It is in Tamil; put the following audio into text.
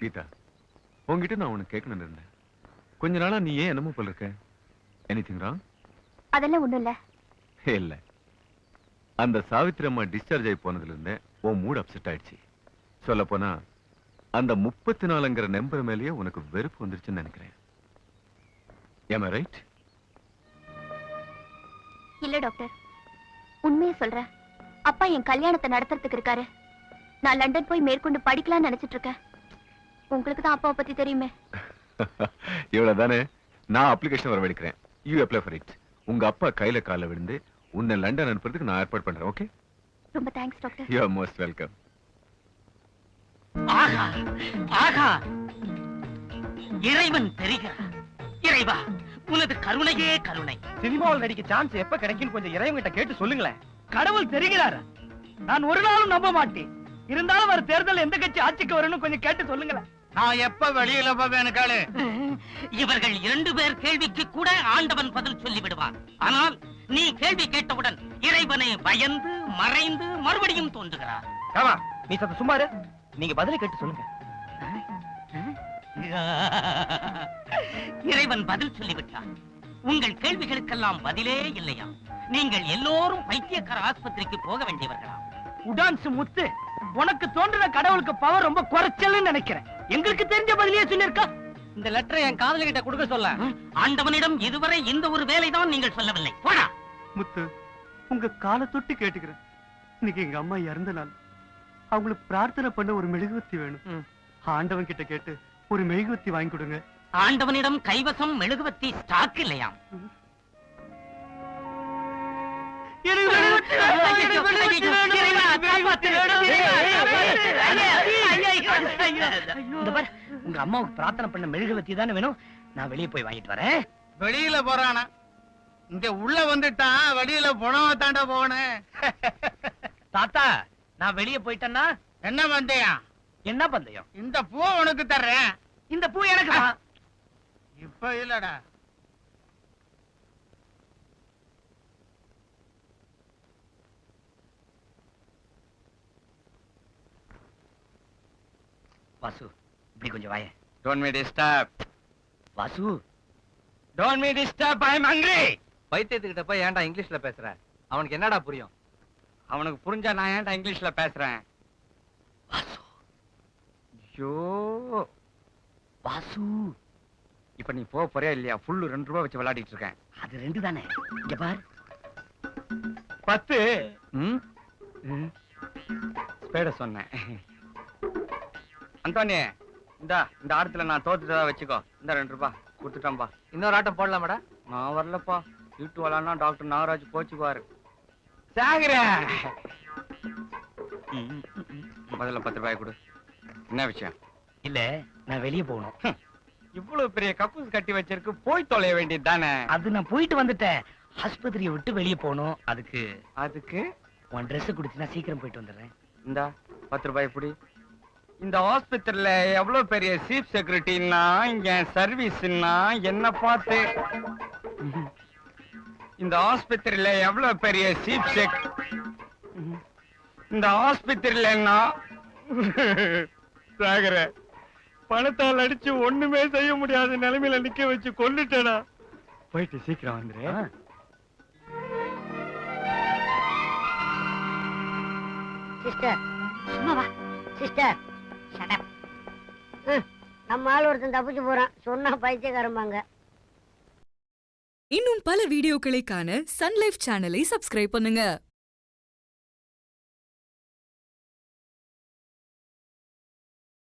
கீதா, உன்கிட்ட நான் உனக்கு கேட்கணும்னு இருந்தேன். கொஞ்ச நாளா நீ ஏன் என்னமோ போல இருக்க? Anything wrong? அதெல்லாம் ஒண்ணும் இல்ல. இல்ல, அந்த சாவித்திரி அம்மா டிஸ்சார்ஜ் ஆகி போனதுல இருந்தே உன் மூட் அப்செட் ஆயிடுச்சு. சொல்ல போனா அந்த 34ங்கிற நம்பர் மேலேயே உனக்கு வெறுப்பு வந்துருச்சுன்னு நினைக்கிறேன். Am I right? இல்ல டாக்டர், உண்மையை சொல்றேன். அப்பா என் கல்யாணத்தை நடத்துறதுக்கு இருக்காரு. நான் லண்டன் போய் மேற்கொண்டு படிக்கலாம்னு நினைச்சிட்டு இருக்கேன். உங்களுக்கு தான் அப்பாவை பத்தி தெரியுமே. இவ்வளவுதானே? நான் அப்ளிகேஷன் வரவழைக்கிறேன். You apply for it. உங்க அப்பா கையில கால விழுந்து உன்னை லண்டன் அனுப்புறதுக்கு நான் ஏற்பாடு பண்றேன். ஓகே? ரொம்ப thanks doctor. You are most welcome. ஆகா ஆகா, இறைவன் தெரிகிறார். இறைவா, உனது கருணையே கருணை. சினிமாவில் நடிக்க சான்ஸ் எப்ப கிடைக்கும் கொஞ்சம் இறைவன் கிட்ட கேட்டு சொல்லுங்களேன். கடவுள் தெரிகிறார். நான் ஒரு நாளும் நம்ப மாட்டேன். இருந்தாலும் ஒரு தேர்தல் எந்த கட்சி ஆட்சிக்கு வரணும் கொஞ்சம் கேட்டு சொல்லுங்களேன். நான் எப்ப வெளியில போவேன் காலு? இவர்கள் 2 பேர் கேள்விக்கு கூட ஆண்டவன் பதில் சொல்லி விடுவான். ஆனால் நீ கேள்வி கேட்டவுடன் இறைவனை பயந்து மறைந்து மறுபடியும் தோன்றுகிறார். ஆமா, நீ சத்த சும்மாரு. நீங்க பதிலை கேட்டு சொல்லுங்க. இறைவன் பதில் சொல்லிவிட்டான். உங்கள் கேள்விகளுக்கெல்லாம் பதிலே இல்லையா? நீங்கள் எல்லோரும் பைத்தியக்கார ஆஸ்பத்திரிக்கு போக வேண்டியவர்களாம். உடான்ஸ் முத்து, உனக்கு தோன்றின கடவுளுக்கு பவர் ரொம்ப குறைச்சல்னு நினைக்கிறேன். எங்களுக்கு தெரிஞ்ச பதிலே சொல்லிருக்கா. இந்த லெட்டரை என் காதல கிட்ட கொடுக்க சொல்ல. ஆண்டவனிடம் இதுவரை இந்த ஒரு வேலைதான் நீங்கள் சொல்லவில்லை. போடா முத்து, உங்க காலை தொட்டு கேட்டுக்கிறேன். இன்னைக்கு எங்க அம்மா இறந்த நாள். அவங்களுக்கு பிரார்த்தனை பண்ண ஒரு மெழுகுவத்தி வேணும். ஆண்டவன் கிட்ட கேட்டு ஒரு மெழுகுவத்தி வாங்கி கொடுங்க. ஆண்டவனிடம் கைவசம் மெழுகுவத்தி ஸ்டாக் இல்லையாம். உங்க அம்மாவுக்கு பிரார்த்தனை பண்ண மெழுகுவத்தி தானே வேணும். நான் வெளியே போய் வாங்கிட்டு வரேன். வெளியில போறானா? இங்க உள்ள வந்துட்டான். வெளியில போனவ தாண்ட போகணும். தாத்தா, நான் வெளியே போயிட்டேன்னா என்ன பந்தயம்? என்ன பந்தயம்? இந்த பூ உனக்கு தர்றேன். இந்த பூ எனக்கு தான். இப்ப இல்லடா. வாசு, இப்படி கொஞ்சம் வாயே. Don't me disturb. Vasu, don't me disturb. I am hungry. பைத்தியத்துக்கிட்ட போய் ஏன்டா இங்கிலீஷ்ல பேசுற? அவனுக்கு என்னடா புரியும்? அவனுக்கு புரிஞ்சா நான் ஏன்டா இங்கிலீஷ்ல பேசுறேன்? வாசு, ஐயோ, வாசு, இப்ப நீ போறியா இல்லையா? ஃபுல்லு 2 ரூபாய் வச்சு விளையாடிட்டு இருக்கேன். அது 2 தானே. இங்க பார், 10. ஸ்பேட சொன்னேன். அந்தோனி, இந்த ஆட்டத்துல நான் தோத்துட்டதா வச்சுக்கோ. இந்த 2 ரூபாய் கொடுத்துட்டேன்பா. இன்னொரு ஆட்டம் போடலாமாடா? நான் வரலப்பா. வீட்டு வரலான்னா டாக்டர் நாகராஜ் போச்சுக்குவாரு. சாகுற முதல்ல 10 ரூபாய் கொடு. என்ன விஷயம்? இல்ல, நான் வெளியே போகணும். இவ்வளவு பெரிய கக்கூஸ் கட்டி வச்சிருக்கு, போய் தொலைய வேண்டியது தானே. அது நான் போயிட்டு வந்துட்டேன். ஆஸ்பத்திரியை விட்டு வெளியே போகணும். அதுக்கு உன் ட்ரெஸ் குடிச்சுனா சீக்கிரம் போயிட்டு வந்துடுறேன். இந்த 10 ரூபாய் பிடி. இந்த ஹாஸ்பிட்டல்ல எவ்வளவு பெரிய சீஃப் செக்யூரிட்டின்னா இங்க சர்வீஸ்னா என்ன பார்த்து. இந்த ஆஸ்பத்திரியில எவ்வளவு பெரிய சீஃப் செக். இந்த ஆஸ்பத்திரியில சாகர பணத்தால் அடிச்சு ஒண்ணுமே செய்ய முடியாத நிலைமையில நிக்க வச்சு கொண்டுட்டேனா. போயிட்டு சீக்கிரம் வந்துரு. சிஸ்டர், சும்மா வா. Sister, Shut up. நம்ம ஆள் ஒருத்தன் தப்பிச்சு போறான். சொன்னா பைத்தியக்காரம்பாங்க. இன்னும் பல வீடியோக்களை காண சன் லைஃப் சேனலை சப்ஸ்கிரைப் பண்ணுங்க.